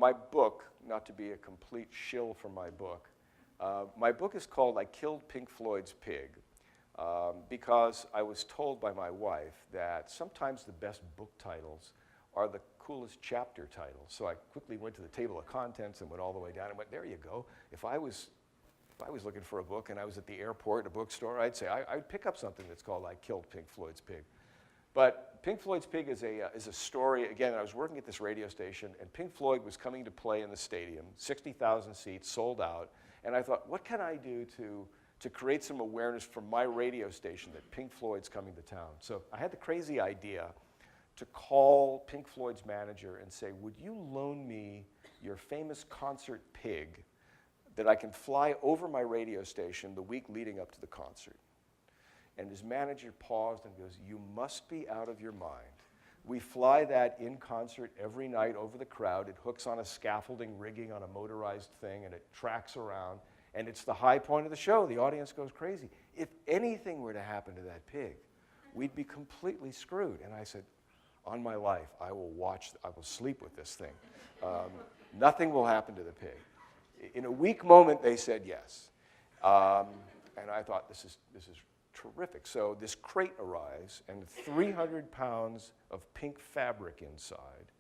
my book, not to be a complete shill for my book is called I Killed Pink Floyd's Pig, because I was told by my wife that sometimes the best book titles are the coolest chapter titles. So I quickly went to the table of contents and went all the way down and went, there you go. If I was looking for a book and I was at the airport, a bookstore, I'd say I'd pick up something that's called I Killed Pink Floyd's Pig. But Pink Floyd's Pig is a story. Again, I was working at this radio station, and Pink Floyd was coming to play in the stadium, 60,000 seats, sold out. And I thought, what can I do to create some awareness from my radio station that Pink Floyd's coming to town? So I had the crazy idea to call Pink Floyd's manager and say, would you loan me your famous concert pig that I can fly over my radio station the week leading up to the concert? And his manager paused and goes, you must be out of your mind. We fly that in concert every night over the crowd. It hooks on a scaffolding rigging on a motorized thing, and it tracks around. And it's the high point of the show. The audience goes crazy. If anything were to happen to that pig, we'd be completely screwed. And I said, on my life, I will sleep with this thing. Nothing will happen to the pig. In a weak moment, they said yes. And I thought, this is terrific. So this crate arrives, and 300 pounds of pink fabric inside,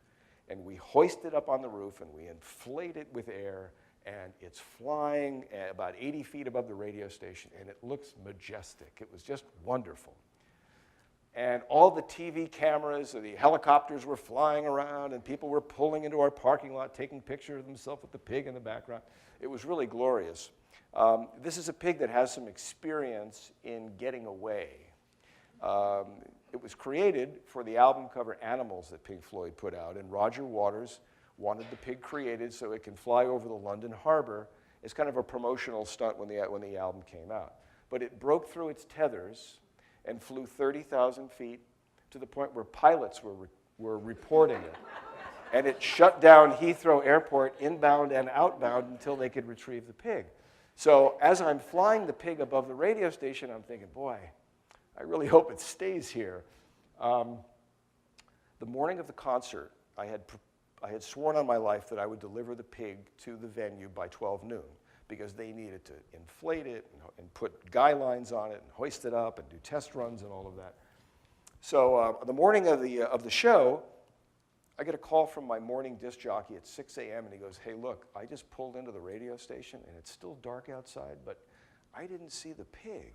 and we hoist it up on the roof, and we inflate it with air, and it's flying about 80 feet above the radio station, and it looks majestic. It was just wonderful. And all the TV cameras, the helicopters were flying around, and people were pulling into our parking lot, taking pictures of themselves with the pig in the background. It was really glorious. This is a pig that has some experience in getting away. It was created for the album cover Animals that Pink Floyd put out, and Roger Waters wanted the pig created so it can fly over the London harbor. It's kind of a promotional stunt when the album came out. But it broke through its tethers and flew 30,000 feet to the point where pilots were reporting it. And it shut down Heathrow Airport inbound and outbound until they could retrieve the pig. So as I'm flying the pig above the radio station, I'm thinking, boy, I really hope it stays here. The morning of the concert, I had sworn on my life that I would deliver the pig to the venue by 12 noon because they needed to inflate it and put guy lines on it and hoist it up and do test runs and all of that. So the morning of the show, I get a call from my morning disc jockey at 6 a.m. and he goes, hey, look, I just pulled into the radio station and it's still dark outside, but I didn't see the pig.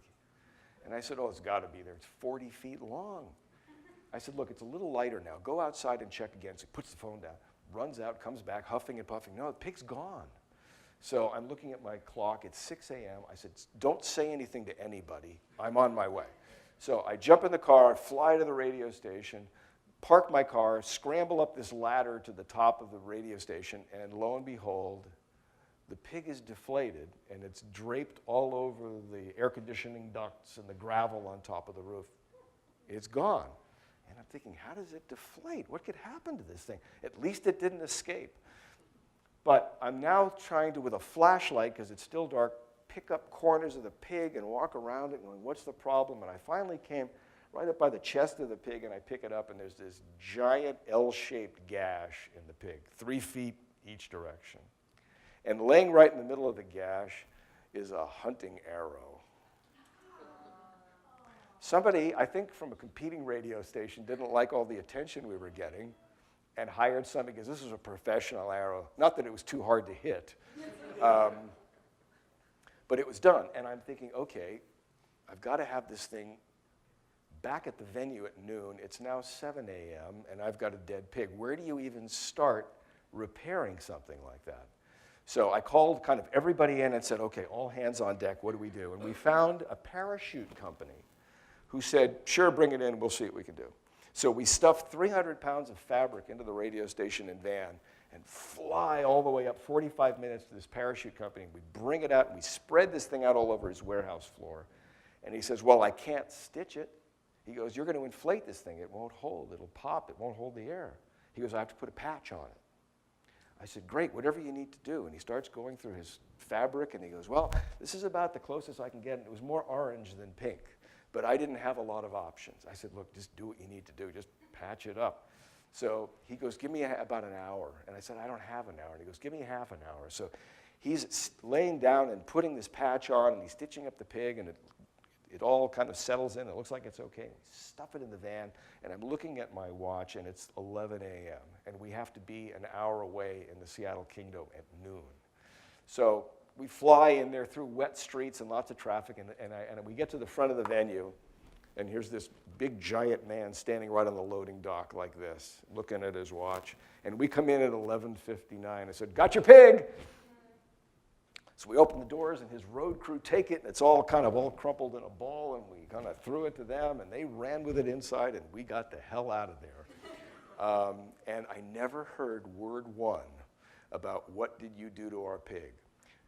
And I said, oh, it's got to be there. It's 40 feet long. I said, look, it's a little lighter now. Go outside and check again. So he puts the phone down, runs out, comes back, huffing and puffing. No, the pig's gone. So I'm looking at my clock. It's 6 a.m. I said, don't say anything to anybody. I'm on my way. So I jump in the car, fly to the radio station, park my car, scramble up this ladder to the top of the radio station, and lo and behold, the pig is deflated, and it's draped all over the air conditioning ducts and the gravel on top of the roof. It's gone. And I'm thinking, how does it deflate? What could happen to this thing? At least it didn't escape. But I'm now trying to, with a flashlight, because it's still dark, pick up corners of the pig and walk around it, going, what's the problem? And I finally came right up by the chest of the pig, and I pick it up, and there's this giant L-shaped gash in the pig, 3 feet each direction. And laying right in the middle of the gash is a hunting arrow. Somebody, I think from a competing radio station, didn't like all the attention we were getting and hired somebody because this was a professional arrow. Not that it was too hard to hit, but it was done. And I'm thinking, okay, I've got to have this thing back at the venue at noon. It's now 7 a.m., and I've got a dead pig. Where do you even start repairing something like that? So I called kind of everybody in and said, okay, all hands on deck, what do we do? And we found a parachute company who said, sure, bring it in, we'll see what we can do. So we stuffed 300 pounds of fabric into the radio station and van and fly all the way up 45 minutes to this parachute company. We bring it out, and we spread this thing out all over his warehouse floor. And he says, well, I can't stitch it. He goes, you're going to inflate this thing. It won't hold. It'll pop. It won't hold the air. He goes, I have to put a patch on it. I said, great, whatever you need to do. And he starts going through his fabric, and he goes, well, this is about the closest I can get. And it was more orange than pink, but I didn't have a lot of options. I said, look, just do what you need to do. Just patch it up. So he goes, give me about an hour. And I said, I don't have an hour. And he goes, give me half an hour. So he's laying down and putting this patch on, and he's stitching up the pig, and it all kind of settles in. It looks like it's okay. Stuff it in the van, and I'm looking at my watch, and it's 11 a.m., and we have to be an hour away in the Seattle Kingdom at noon. So we fly in there through wet streets and lots of traffic, and we get to the front of the venue, and here's this big giant man standing right on the loading dock like this, looking at his watch. And we come in at 11:59. I said, got your pig? So we open the doors, and his road crew take it, and it's all kind of all crumpled in a ball, and we kind of threw it to them, and they ran with it inside, and we got the hell out of there. And I never heard word one about what did you do to our pig.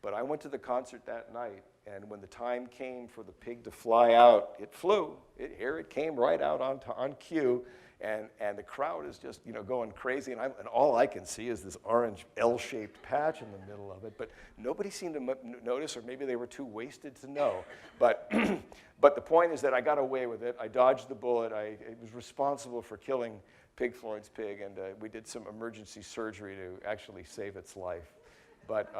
But I went to the concert that night, and when the time came for the pig to fly out, it flew. Here it came right out on cue, and the crowd is just going crazy, and all I can see is this orange L-shaped patch in the middle of it. But nobody seemed to notice, or maybe they were too wasted to know. But but the point is that I got away with it. I dodged the bullet. I was responsible for killing Floyd's pig, and we did some emergency surgery to actually save its life. But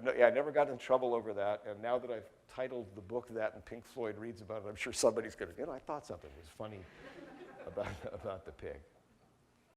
no, yeah, I never got in trouble over that. And now that I've titled the book that and Pink Floyd reads about it, I'm sure somebody's going to, I thought something was funny about the pig.